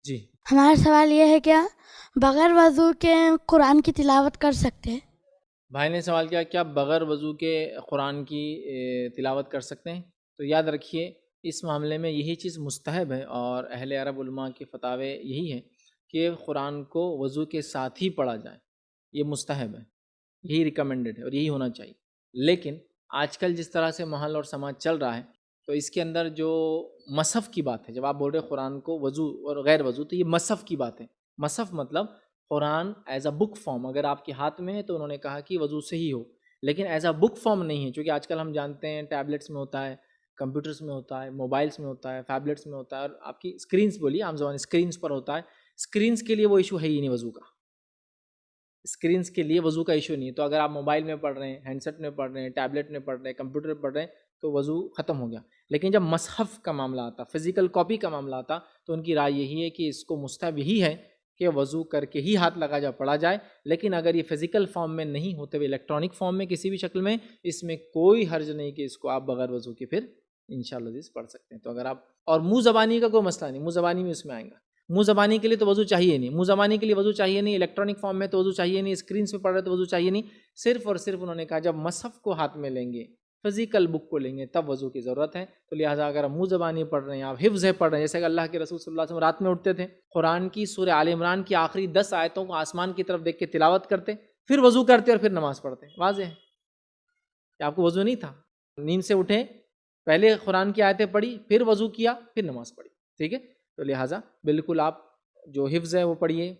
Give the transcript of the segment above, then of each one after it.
جی ہمارا سوال یہ ہے کیا بغیر وضو کے قرآن کی تلاوت کر سکتے ہیں؟ بھائی نے سوال کیا کیا بغیر وضو کے قرآن کی تلاوت کر سکتے ہیں؟ تو یاد رکھیے اس معاملے میں یہی چیز مستحب ہے، اور اہل عرب علماء کے فتاوے یہی ہیں کہ قرآن کو وضو کے ساتھ ہی پڑھا جائے، یہ مستحب ہے، یہی ریکمینڈڈ ہے اور یہی ہونا چاہیے۔ لیکن آج کل جس طرح سے ماحول اور سماج چل رہا ہے، تو اس کے اندر جو مصحف کی بات ہے، جب آپ بول رہے قرآن کو وضو اور غیر وضو، تو یہ مصحف کی بات ہے۔ مصحف مطلب قرآن ایز اے بک فارم اگر آپ کے ہاتھ میں ہے تو انہوں نے کہا کہ وضو سے ہی ہو، لیکن ایز اے بک فارم نہیں ہے، چونکہ آج کل ہم جانتے ہیں ٹیبلیٹس میں ہوتا ہے، کمپیوٹرز میں ہوتا ہے، موبائلس میں ہوتا ہے، فیبلیٹس میں ہوتا ہے، اور آپ کی اسکرینس بولیے عام زبان اسکرینس پر ہوتا ہے۔ اسکرینس کے لیے وہ ایشو ہے ہی نہیں وضو کا، اسکرینس کے لیے وضو کا ایشو نہیں ہے۔ تو اگر آپ موبائل میں پڑھ رہے ہیں، ہینڈ سیٹ میں پڑھ رہے ہیں، ٹیبلیٹ میں پڑھ رہے ہیں، کمپیوٹر میں پڑھ رہے ہیں، تو وضو ختم ہو گیا۔ لیکن جب مصحف کا معاملہ آتا، فزیکل کاپی کا معاملہ آتا، تو ان کی رائے یہی ہے کہ اس کو مستحب یہی ہے کہ وضو کر کے ہی ہاتھ لگا جا پڑھا جائے۔ لیکن اگر یہ فزیکل فارم میں نہیں ہوتے ہوئے الیکٹرانک فارم میں کسی بھی شکل میں، اس میں کوئی حرج نہیں کہ اس کو آپ بغیر وضو کے پھر انشاءاللہ عزیز پڑھ سکتے ہیں۔ تو اگر آپ، اور منہ زبانی کا کوئی مسئلہ نہیں، منہ زبانی میں اس میں آئیں گا، منہ زبانی کے لیے تو وضو چاہیے نہیں، منہ زبانی کے لیے وضو چاہیے نہیں، الیکٹرانک فارم میں تو وضو چاہیے نہیں، اسکرینس پہ پڑھ رہے تو وضو چاہیے نہیں۔ صرف اور صرف انہوں نے کہا جب مصحف کو ہاتھ میں لیں گے، فزیکل بک کو لیں گے، تب وضو کی ضرورت ہے۔ تو لہٰذا اگر منہ زبانی پڑھ رہے ہیں، آپ حفظ ہے پڑھ رہے ہیں، جیسے کہ اللہ کے رسول صلی اللہ علیہ وسلم رات میں اٹھتے تھے، قرآن کی سورہ آل عمران کی آخری 10 آیتوں کو آسمان کی طرف دیکھ کے تلاوت کرتے، پھر وضو کرتے اور پھر نماز پڑھتے۔ واضح ہے کہ آپ کو وضو نہیں تھا، نیند سے اٹھے، پہلے قرآن کی آیتیں پڑھی، پھر وضو کیا، پھر نماز پڑھی، ٹھیک ہے۔ تو لہٰذا بالکل آپ جو حفظ ہے وہ پڑھیے،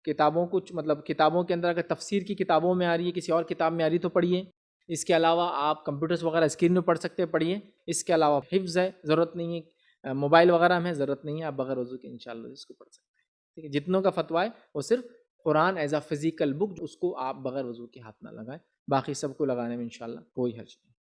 کتابوں کچھ مطلب کتابوں کے اندر اگر تفسیر کی کتابوں میں آ رہی ہے، کسی اور کتاب میں آ رہی ہے تو پڑھیے۔ اس کے علاوہ آپ کمپیوٹرز وغیرہ اسکرین میں پڑھ سکتے ہیں، پڑھیے۔ اس کے علاوہ حفظ ہے، ضرورت نہیں ہے، موبائل وغیرہ میں ضرورت نہیں ہے، آپ بغیر وضو کے انشاءاللہ اس کو پڑھ سکتے ہیں، ٹھیک ہے۔ جتنوں کا فتویٰ ہے وہ صرف قرآن ایز اے فزیکل بک، اس کو آپ بغیر وضو کے ہاتھ نہ لگائیں، باقی سب کو لگانے میں انشاءاللہ کوئی حرج نہیں۔